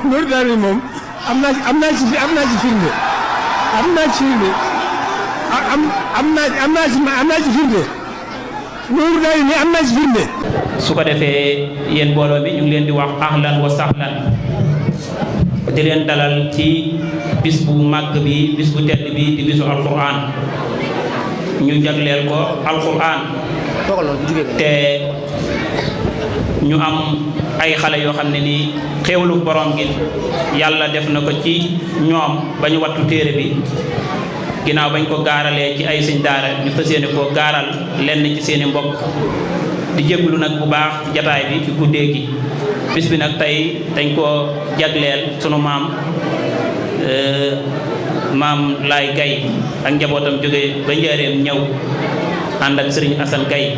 Nour daal moom am naa ci firnde Nour daal ni am naa ci firnde. su ko defee yéen mbooloo mi ñu ngi leen di wax ahlan wa sahlan di leen dalal ci bis bu màgg bi bis bu tedd bi di bisu alquran ñu jagleel ko alquran te ñu am ay xale yoo xam ne nii xéewalu borom gi yàlla def na ko ci ñoom ba ñu wattu téere bi ginnaaw bañ ko gaaralee ci ay sëñ daara ñu fas yéene koo gaaral lenn ci seeni mbokk di jéglu nag bu baax ci jataay bi ci guddee gi bis bi nag tey dañ koo jagleel sunu maam Laay Gay ak njabootam jóge ba njaareem ñëw ànd ak sëriñ Asan Gay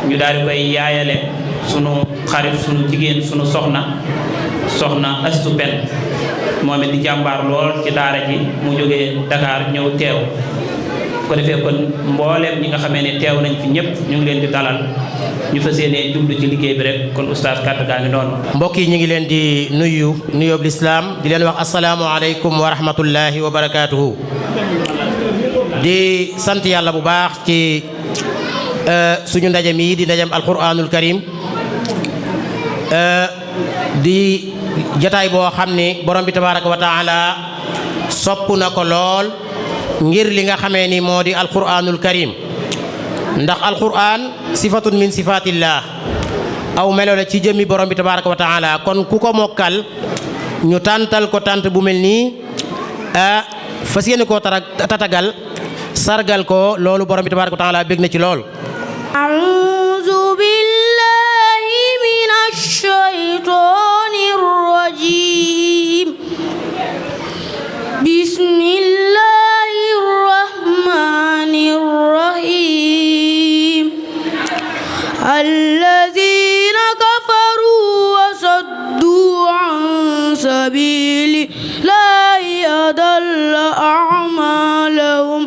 ñu daal di koy yaayale sunu xarit sunu jigéen sunu soxna Astu Pen moom it di jàmbaar lool ci daara ji mu jógee Dakar ñëw teew ko defee kon mbooleem ñi nga xamee ne teew nañ fi ñëpp ñu ngi leen di dalal ñu fas yéene jublu ci liggéey bi rek kon oustaz kàddu gaa ngi noonu. mbokk yi ñu ngi leen di nuyoob lislaam di leen wax asalaamu aleykum wa rahmatullahi wa barakaatuhu. di sant yàlla bu baax ci suñu ndaje mi di ndajem alquranul karim di jataay boo xam ni borom bi tabaraka wa taala sopp na ko lool ngir li nga xamee ni moo di alquranul karim ndax alquran sifatun min sifatillah aw melo la ci jëmmi borom bi tabaraka wa taala kon ku ko mokkal ñu tàntal ko tànt bu mel nii fas yéene koo tatagal sargal ko loolu borom bi tabaraka wa taala bég na ci lool. a'uuzu billahi minash shaytaanir rajiim bismillahir rahmaanir rahiim allaziina kafaruu wa sadduu an sabiilillaahi adalla a'maalahum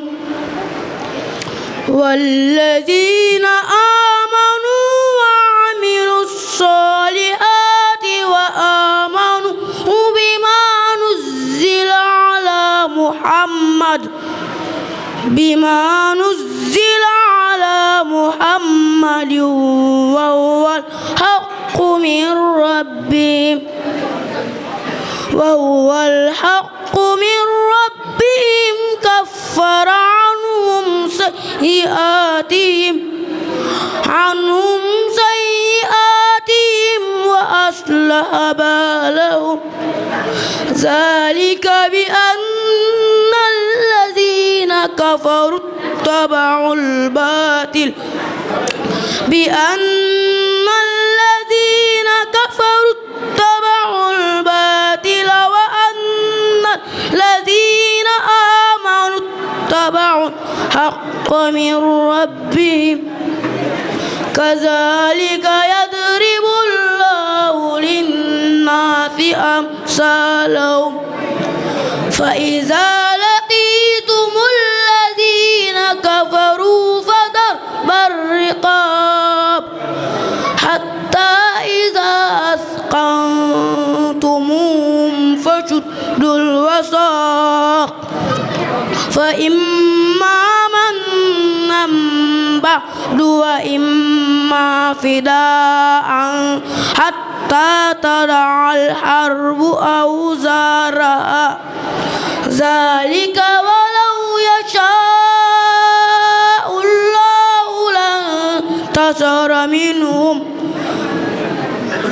والذين آمنوا وعملوا الصالحات وآمنوا بما نزل على محمد وهو الحق من ربهم كفر عنهم سيئاتهم وأصلح بالهم ذلك بأن الذين كفروا اتبعوا الباطل وأن الذين آمنوا اتبعوا الحق من ربهم كذلك يضرب الله للناس أمثالهم فإذا لقيتم الذين كفروا فضرب الرقاب حتى إذا أثخنتموهم فشدوا الوثاق فإما منا بعد وإما فداء حتى تضع الحرب أوزارها ذلك ولو يشاء الله لانتصر منهم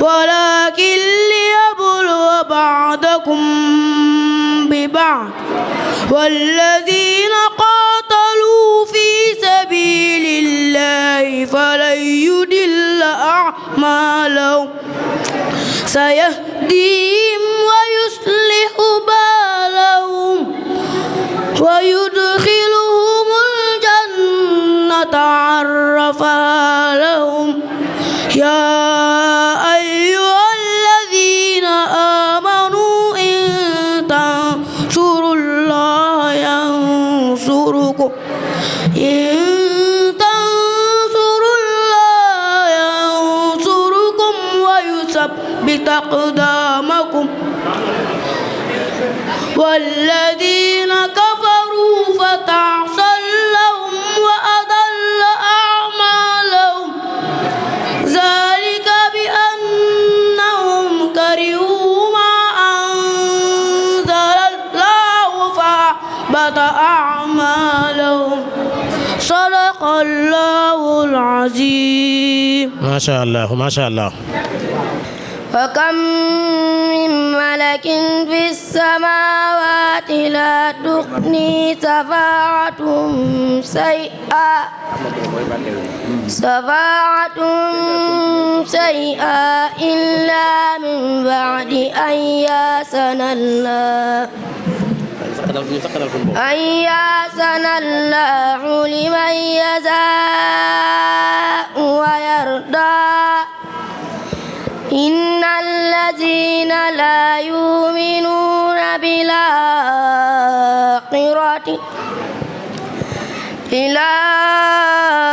ولكن ليبلو بعضكم ببعض والذين قاتلوا في سبيل الله فلن يضل أعمالهم سيهديهم ويصلح بالهم ويدخلهم الجنة عرفها لهم يا أيها الذين آمنوا إن تنصروا الله ينصركم ويثبت أقدامكم والذين كفروا فتعصى لهم وأضل أعمالهم ذلك بأنهم كرهوا ما أنزل الله فأحبط أعمالهم صدق الله العظيم. ما شاء الله ما شاء الله. وكم من ملك في السماوات لا تغني شفاعتهم شيئا إلا من بعد أن يأذن الله لمن يشاء ويرضى إن الذين لا يؤمنون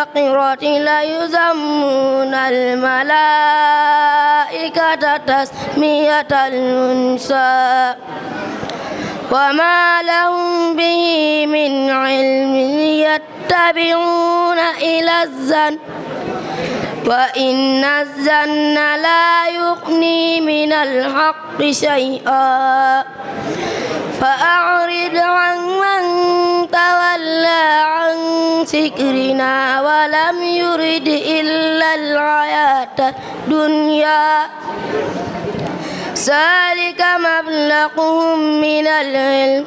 بالآخرة ليسمون الملائكة تسمية الأنثى وما لهم به من علم يتبعون إلا الظن وإن الظن لا يغني من الحق شيئا فأعرض عن من تولى عن ذكرنا ولم يرد إلا الحياة الدنيا ذلك مبلغهم من العلم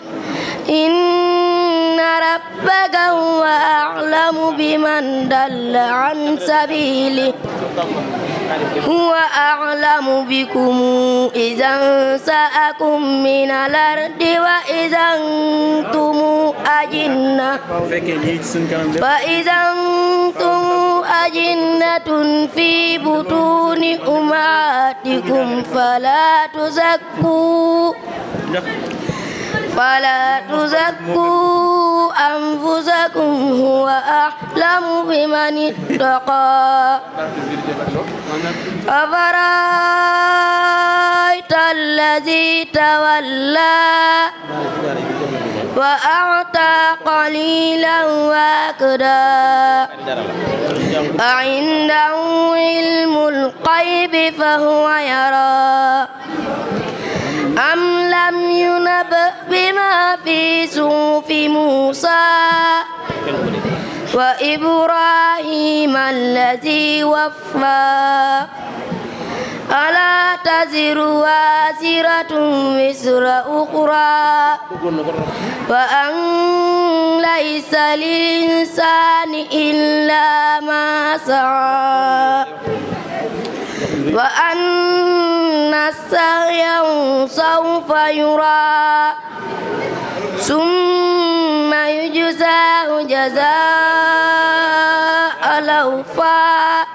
إن ربك هو أعلم بمن ضل عن سبيله هو أعلم بكم إذا انشأكم من الأرض وإذا أنتم أجنة في بطون أمهاتكم فلا تزكوا أنفسكم هو أعلم بمن اتقى أفرأيت الذي تولى وأعطى قليلا وأكدى أعنده علم الغيب فهو يرى أم لم ينبأ بما في صحف موسى وإبراهيم الذي وفى ألا تزر وازرة وزر أخرى وأن ليس للإنسان إلا ما سعى وأن سعيه سوف يرى ثم يجزاه جزاء الأوفى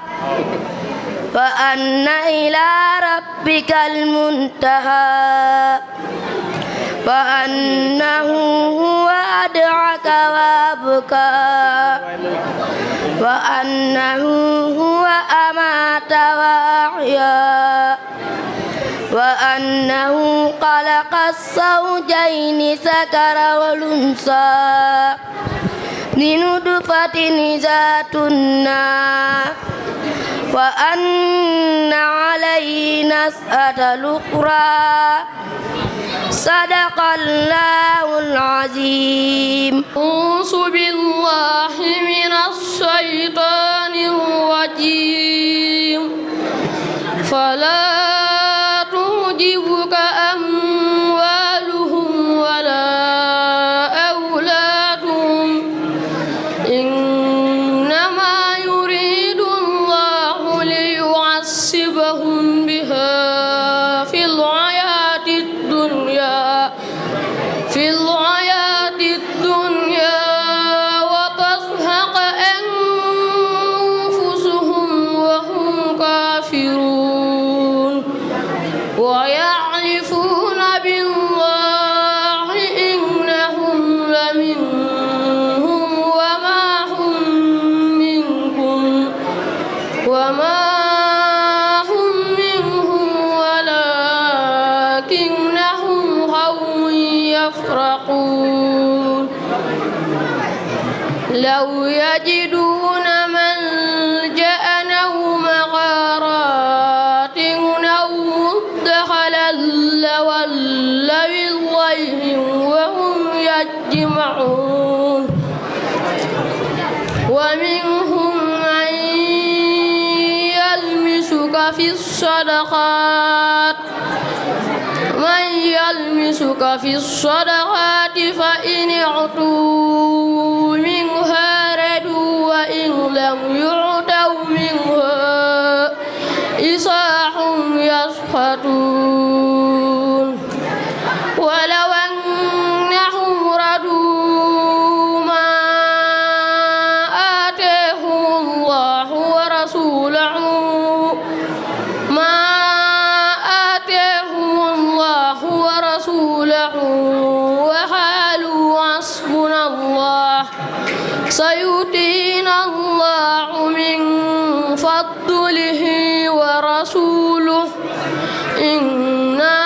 وأن إلى ربك المنتهى وأنه هو أضحك وأبكى وأنه هو أمات وأحيا وأنه خلق الزوجين الذكر والأنثى من نطفة إذا تمنى وأن عليه نشأة الأخرى صدق الله العظيم. أعوذ بالله من الشيطان الرجيم. فلا تعجبك أموالهم ولا أولادهم إنما يريد الله ليعذبهم بها في الحياة الدنيا وتزهق أنفسهم وهم كافرون ويعرفون إنهم قوم يفرقون لو يجدون ملجأ أو مغارات أو مدخلا لولوا إليهم وهم يجمعون ومنهم من يلمسك في الصدقات فإن أعطوا منها ردوا وإن لم يعطوا منها إذا هم يسخطون ولو أنهم رضوا ما آتاهم الله ورسوله وقالوا حسبنا الله سيؤتينا الله من فضله ورسوله إنا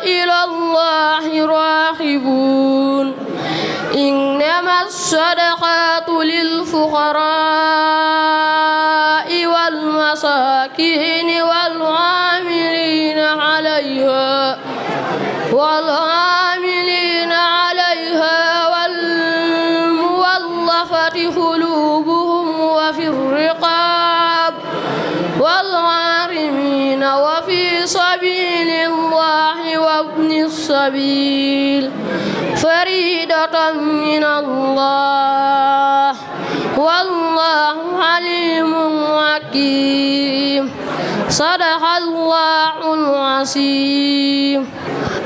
إلى الله راغبون إنما الصدقات للفقراء والمساكين والعاملين عليها والمولفة قلوبهم وفي الرقاب والغارمين وفي سبيل الله وابن السبيل فريضة من الله والله عليم حكيم صدق الله العظيم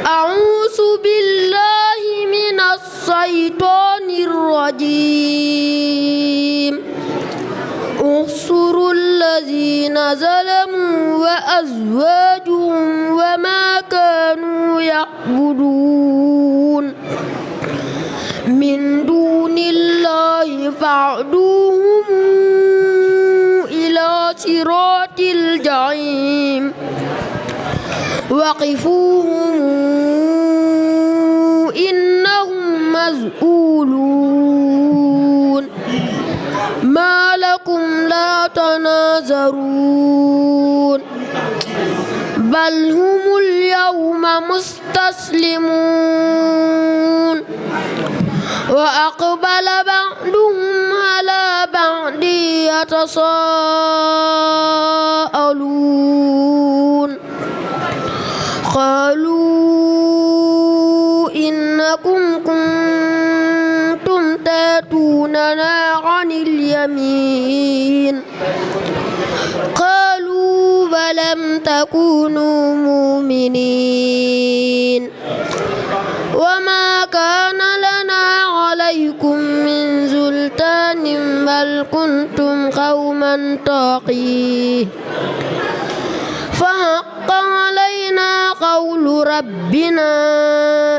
أعوذ بالله من الشيطان الرجيم احصروا الذين ظلموا وأزواجهم وما كانوا يعبدون من دون الله فاهدوهم إلى صراط الجحيم وقفوهم إنهم مسؤولون ما لكم لا تناظرون بل هم اليوم مستسلمون وأقبل بعضهم على بعض يتساءلون قالوا إنكم كنتم تأتوننا عن اليمين قالوا بلم تكونوا مؤمنين وما كان لنا عليكم من سلطان بل كنتم قوما طاغين فحق علينا قول ربنا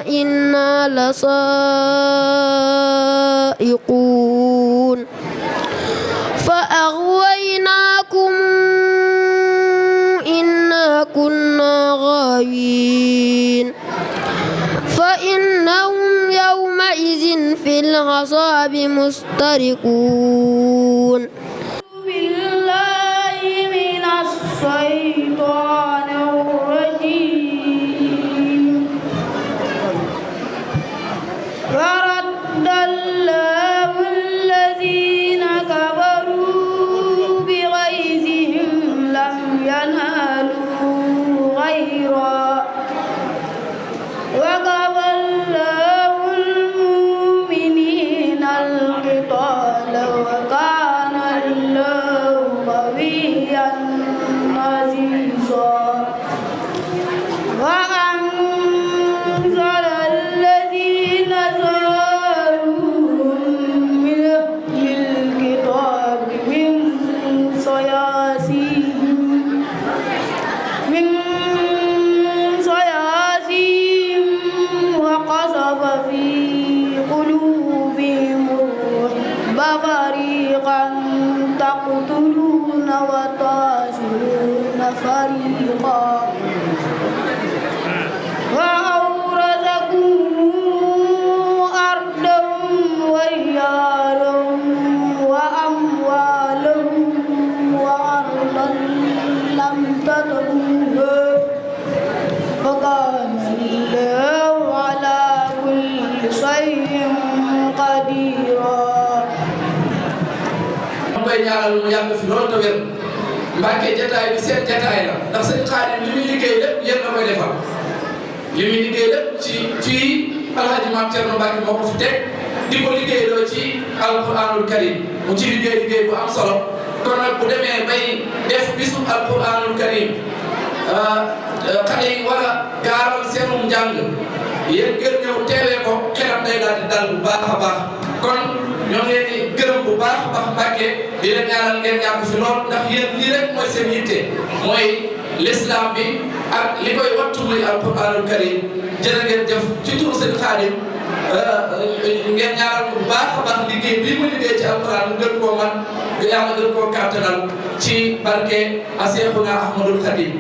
إنا لصائقون فأغويناكم إنا كنا غاوين فإنهم يومئذ في العذاب مشتركون بالله من الشيطان الرجيم ورد الله الذين كفروا بغيظهم لم ينالوا خيرا وكفى الله المؤمنين القتال وكفى كبيرا. koy ñaanal mu yàgg fi loolu te wér Mbàkke jataay bi seen jataay la ndax seen Xaadim li muy liggéey lépp yéen la koy defal li muy liggéey lépp ci fii Alhaji Maam Cerno Mbàkke moo ko fi teg di ko liggéeyloo ci alquranul karim mu ci liggéey bu am solo kon nag bu demee bay def bisu alquranul karim xale yi war a gaaral seenum njàng yéen ngeen ñëw teewee ko xelam day daal di dal bu baax a baax kon ñoo ngi leen di gërëm bu baax a baax Mbàkke di leen ñaanal ngeen yàgg fi lool ndax yéen lii rek mooy seen yitte mooy l'islam bi ak li koy wattu muy alquranul karim jërë ngeen jëf ci turu seen Xaadim ngeen ñaanal ko bu baax a baax liggéey bii mu liggéey ci alquran mu gën koo man yàlla gën koo kàttanal ci barke a Seexuna Ahmadul Xadim.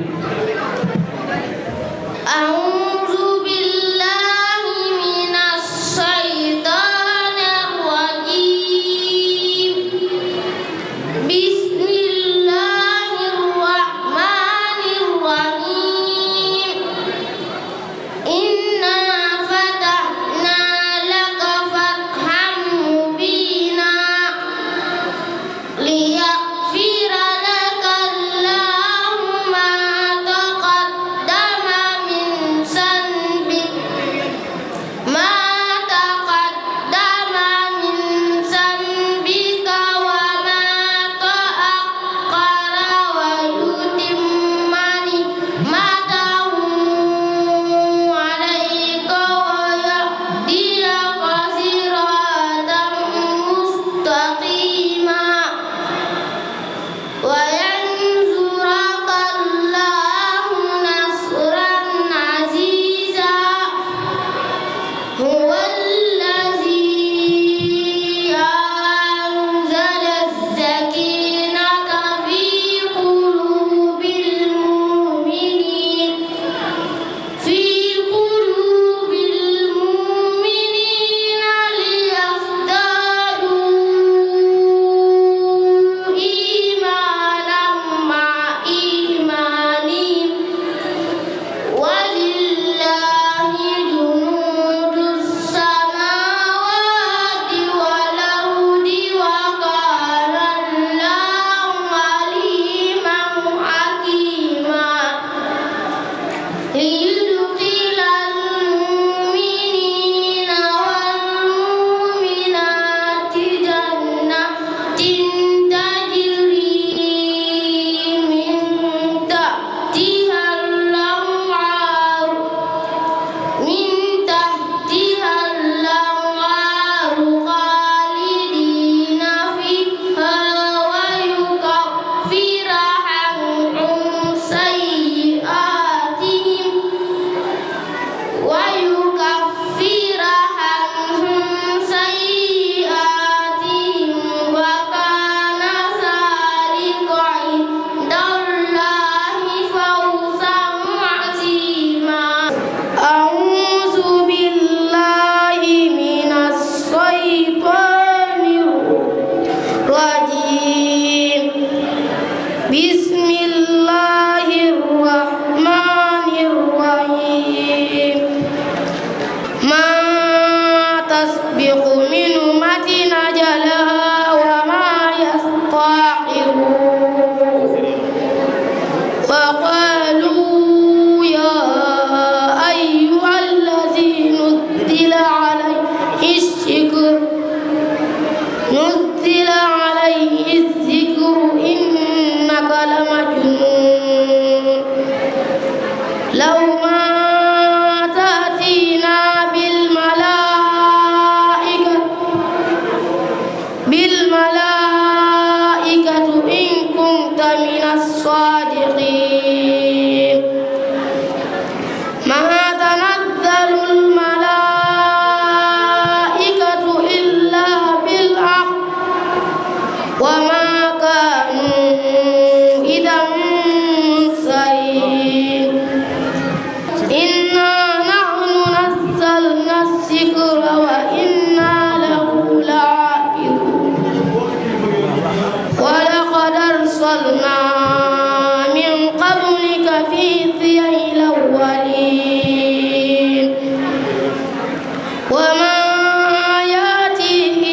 وما يأتيهم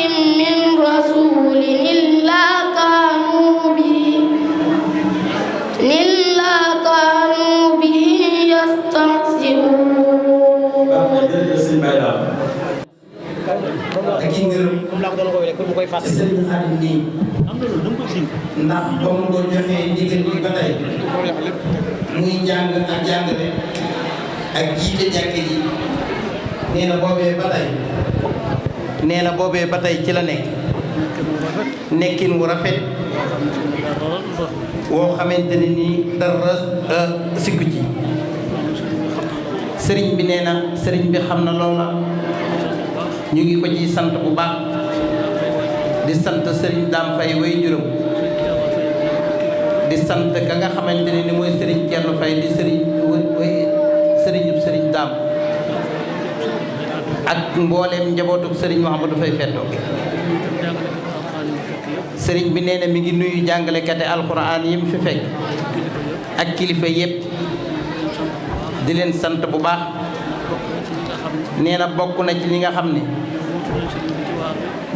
ci Serigne Khadim nii ndax ba mu ko joxee ndigal yi ba tey muy jàng ak jàngale ak jiite jàkke ji nee na boobee ba tey ci la nekk nekkin wu rafet woo xamante ne nii dara sikku ci sëriñ bi nee na sëriñ bi xam na loola ñu ngi ko ciy sant bu baax di sant sëriñ Dame Faye way juróom di sant ka nga xamante ne ni mooy sëriñ Thierno Faye di sëriñub sëriñ Dame ak mbooleem njabootug sëriñ Mouhamadou Faye Fetto sëriñ bi nee na mi ngi nuyu jàngalekate alxuraan yi mu fi fekk ak kilifa yépp di leen sant bu baax nee na bokk na ci li nga xam ne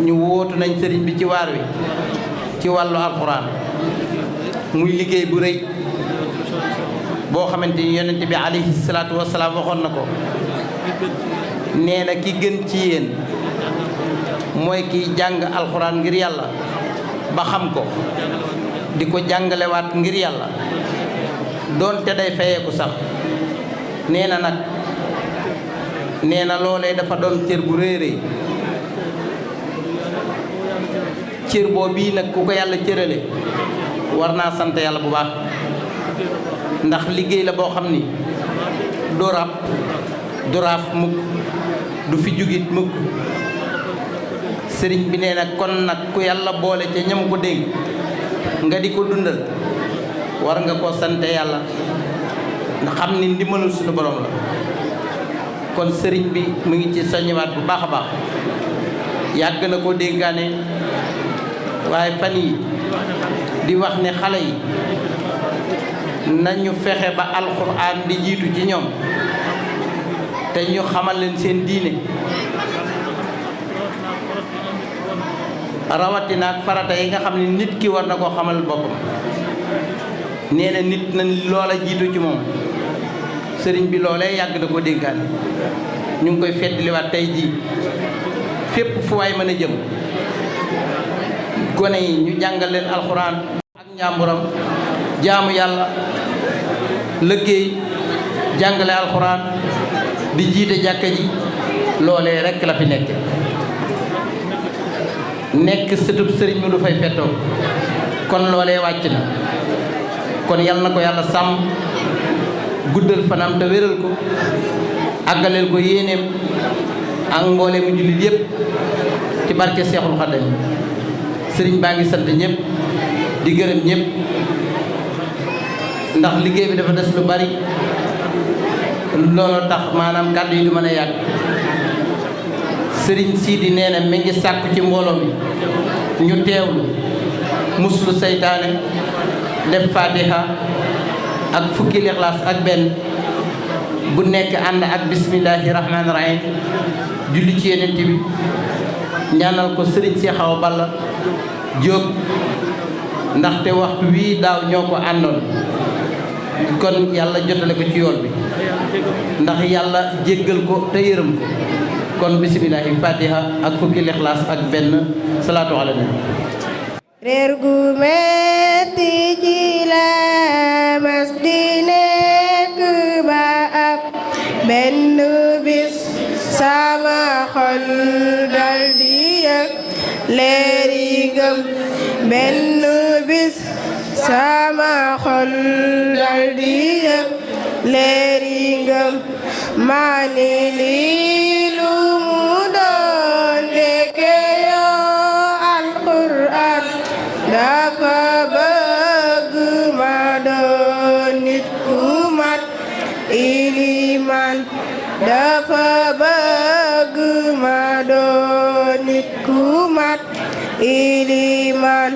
ñu wóotu nañ sëriñ bi ci waar wi ci wàllu alxuraan muy liggéey bu rëy boo xamante ni yonent bi alayhi salaatu wasalaam waxoon na ko nee na ki gën ci yéen mooy kiy jàng alxuraan ngir yàlla ba xam ko di ko jàngalewaat ngir yàlla doonte day fayeeku sax nee na nag nee na loolee dafa doon cër bu rëy rëy cër boo bii nag ku ko yàlla cërale war naa sant yàlla bu baax ndax liggéey la boo xam ni du raaf mukk du fi jugit mukk sëriñ bi nee na kon nag ku yàlla boole ca ñam ko dénk nga di ko dundal war nga koo sante yàlla ndax xam ni ndimbalul suñu borom la kon sëriñ bi mu ngi ci soññiwaat bu baax a baax yàgg na koo dénkaane waaye fan yi di wax ne xale yi nañu fexe ba alxuraan di jiitu ci ñoom te ñu xamal leen seen diine rawatina ak farata yi nga xam ne nit ki war na koo xamal boppam nee na nit na loola jiitu ci moom sëriñ bi loolee yàgg na ko dénkaane ñu ngi koy feddliwaat tey jii fépp fu waay mën a jëm gone yi ñu jàngal leen alxuraan ak njàmburam jaamu yàlla liggéey jàngale alxuraan di jiite jàkka ji loolee rekk la fi nekk sëtub sëriñ mu du fay fettoo kon loolee wàcc na kon yal na ko yàlla sàmm guddal fanam te wéral ko àggaleel ko yéeneem ak mboole mu jullit yépp ci barke Seexul Xadim sëriñ baa ngi sant ñëpp di gërëm ñëpp ndax liggéey bi dafa des lu bari loolu tax maanaam kàddu yi du mën a yàgg sëriñ Sidi nee na mi ngi sàkku ci mbooloo mi ñu teewlu muslu seytaane def fatiha ak fukki lixlaas ak benn bu nekk ànd ak bismillahi rahmaani rahim julli ci yeneen bi ñaanal ko sëriñ Cheikh Awa Balla Diop ndaxte waxtu wii daaw ñoo ko àndoon kon yàlla jotale ko ci yoon bi ndax yàlla jéggal ko te yërëm ko kon bismillahi fatiha ak fukki lixlaas ak benn salaatu ala nabi reer gu metti ji la mas di nekk ba ab benn bis sama xol dal di yëg leeri ngëm benn bis sama xol dal di yëg leeri ngëm maa ni lii lu mu doon ndeke yoo alxuraan dafa bëgg ma doon nit ku mat iliman dafa bëgg ma doon nit ku mat iliman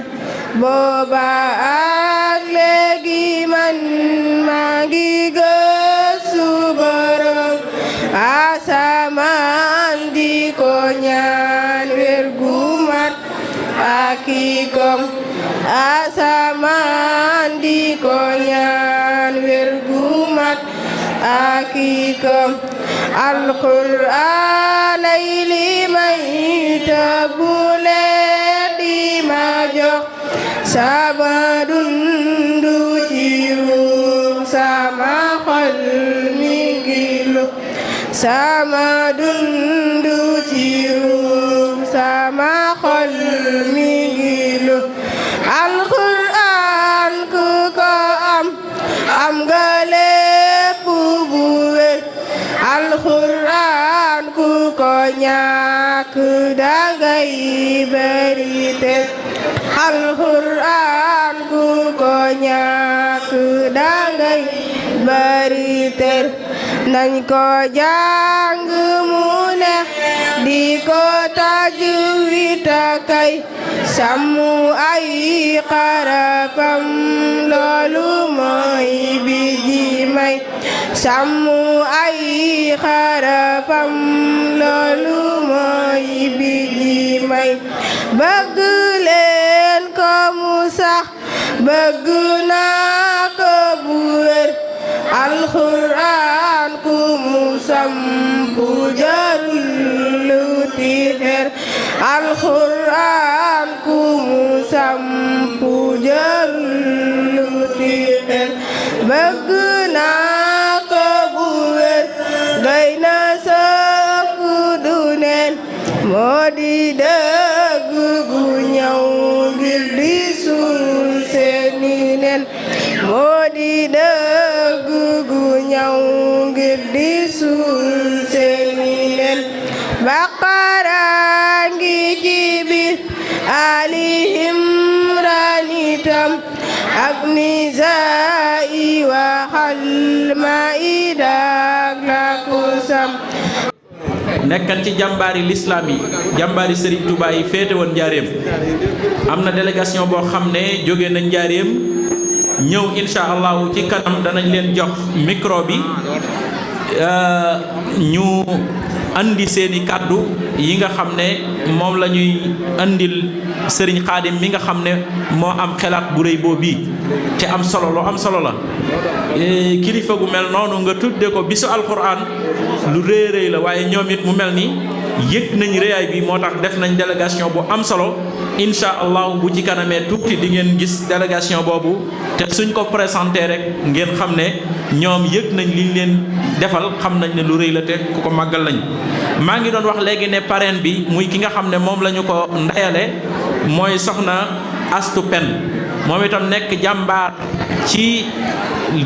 booba ak léegi man maa ngi gëstu borom asamaan di ko ñaan wér gu mat ak ikom asamaan di ko ñaan wér gu mat ak ikom alxuraan ay li may tëbbule sama dundu ci ruum sama xol mi ngi lu sama dundu ci ruum sama xol mi ngi lu alxuraan ku ko am nga lépp bu wér alxuraan ku ko ñàkk dangay bari te alxuraan ku ko ñàkk dangay bari te nañ ko jàng mu neex di ko tajwid kay sàmmu ay xarafam loolu mooy bi ji may sàmmu ay xarafam loolu mooy bi ji may bëgg leen ko mu sax bëgg naa ko bu wér alxuraan ku mu sampu jarul lu ti xeer alxuraan ku mu sampu jarul lu ti xeer bëgg naa ko bu wér doy na sëkk du neen moo di dëgg gu ñëw ngir di suul seeni nen moo di dëgg gu ñëw ngir di suul seeni nen Baqara ngi ci biir Ali Imran itam ak Nisaa waxal Maïda ak Lakusam nekkan ci jàmbaari lislaam yi jàmbaari Serigne Touba yi féete woon njaareem am na délégation boo xam ne jóge na njaareem ñëw insha allahu ci kanam danañ leen jox micro bi ñu andi seeni kàddu yi nga xam ne moom la ñuy andil Serigne Khadim mi nga xam ne moo am xelaat bu rëy boobu te am solo lu am solo la kilifa gu mel noonu nga tudde ko bisu alquran lu rëy rëy la waaye ñoom it mu mel ni yëg nañ rëyaay bi moo tax def nañ délégation bu am solo insha allah bu ci kanamee tuuti di ngeen gis délégation boobu te suñ ko présenté rek ngeen xam ne ñoom yëg nañ liñ leen defal xam nañ ne lu rëy la te ku ko màggal lañ maa ngi doon wax léegi ne parrain bi muy ki nga xam ne moom la ñu ko ndeyale mooy soxna Astu Pen moom itam nekk jàmbaar ci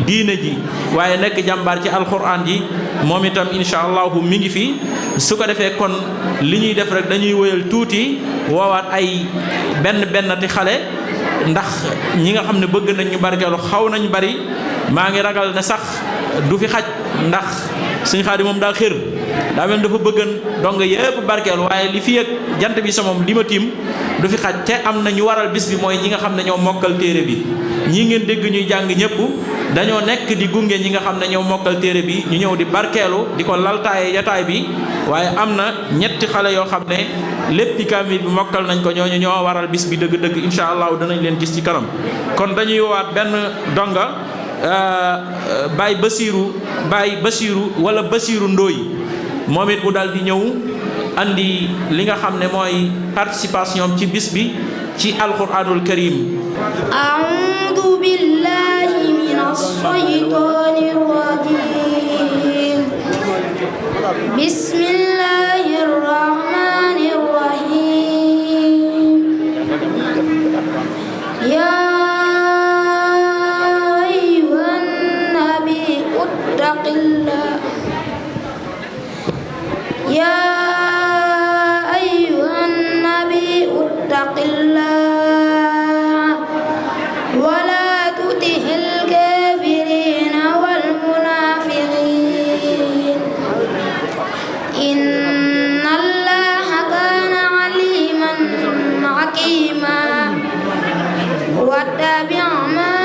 diine ji waaye nekk jàmbaar ci alxuraan ji moom itam insha allahu mi ngi fi su ko defee kon li ñuy def rek dañuy wëyal tuuti woowaat ay bennati xale ndax ñi nga xam ne bëgg nañ ñu barkeelu xaw nañ bari maa ngi ragal ne sax du fi xaj ndax Sëñ Xaadim moom daa xër daa mel dafa bëggan dong yépp barkeelu waaye li fi ak jant bi sa moom li ma tiim du fi xaj te am na ñu waral bis bi mooy ñi nga xam ne ñoo mokkal téere bi ñii ngeen dégg ñuy jàng ñëpp dañoo nekk di gunge ñi nga xam ne ñoo mokkal téere bi ñu ñëw di barkeelu di ko laltaaye jataay bi waaye am na ñetti xale yoo xam ne léppi kaamil bi mokkal nañ ko ñooñu ñoo waral bis bi dëgg-dëgg insha allahu danañ leen gis ci kanam kon dañuy woowaat benn donga Baye Basiiru wala Basiiru Ndooy moom it mu daal di ñëw andi li nga xam ne mooy participation ci bis bi ci alquranul karim a'uudu billahi minash shaytaanir rajiim bismillahir rahmaanir rahiim يا أيها النبي اتق الله ولا تطع الكافرين والمنافقين إن الله كان عليما حكيما واتبع ما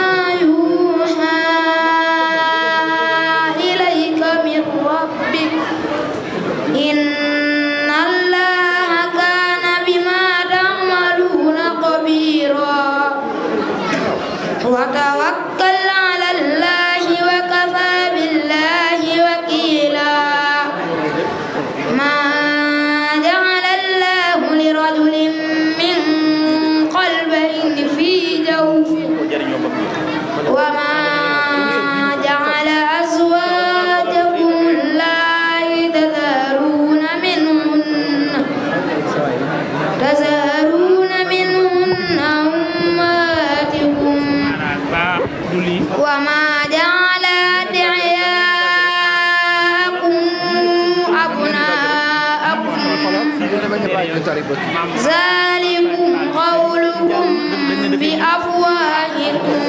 يوحى إليك من ربك إن الله كان بما تعملون خبيرا وتوكل على الله وكفى بالله وكيلا ما جعل الله لرجل من قلبين في جوفه ذلكم قولكم بأفواهكم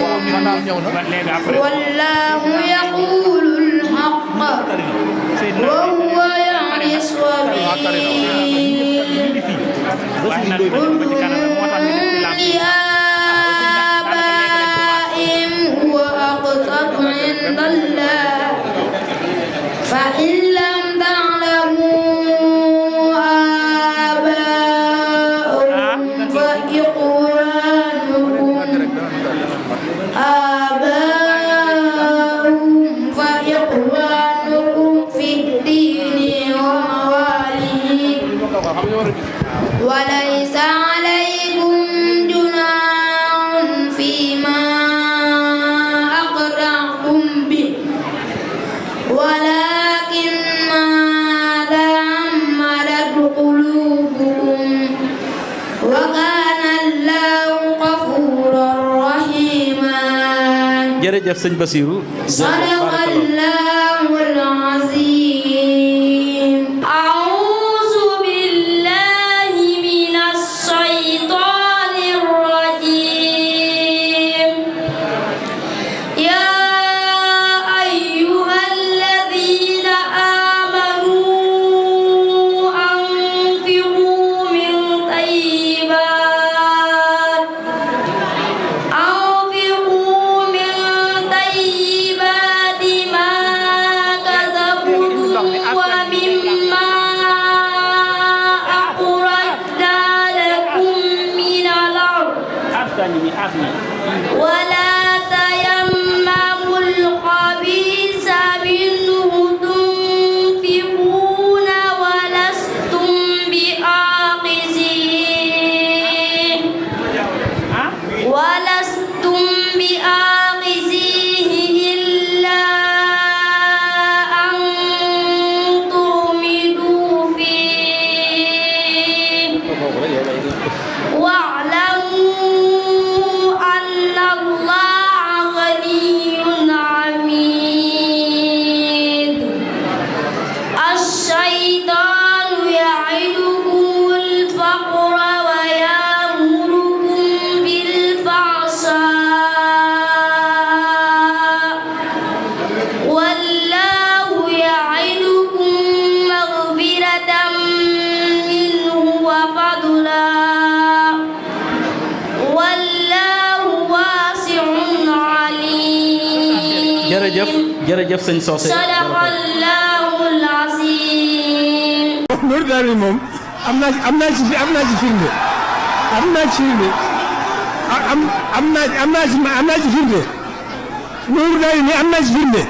والله يقول الحق وهو يهدي السبيل لآبائهم هو أقسط عند الله فإن لم تعلموا آباءهم فإخوانكم في الدين ومواليكم وليس عليكم جناح فيما أقررتم به ولكن ما تحملت قلوبكم وكان الله غفورا رحيما. jërëjëf sëñ Basiru. sadaqallahul azim. a'uuzu billahi minas shaytaanir rajiim. yaa ayyuhalladiina aamanuu anfiquu min طيبات ما كسبتم ومما أخرجنا لكم من الأرض ولا تيمموا الخبيث منه تنفقون ولستم بآخذيه إلا أن تغمضوا فيه واعلموا أن الله غني حميد. الشيطان يعدكم الفقر ويأمركم بالفحشاء والله يعدكم مغفرة منه وفضلا والله واسع عليم. jërëjëf sëñ Socé. sadaqallahul azim. Nour daal moom am naa ci firnde am naa ci firnde Nour daal ni am naa ci firnde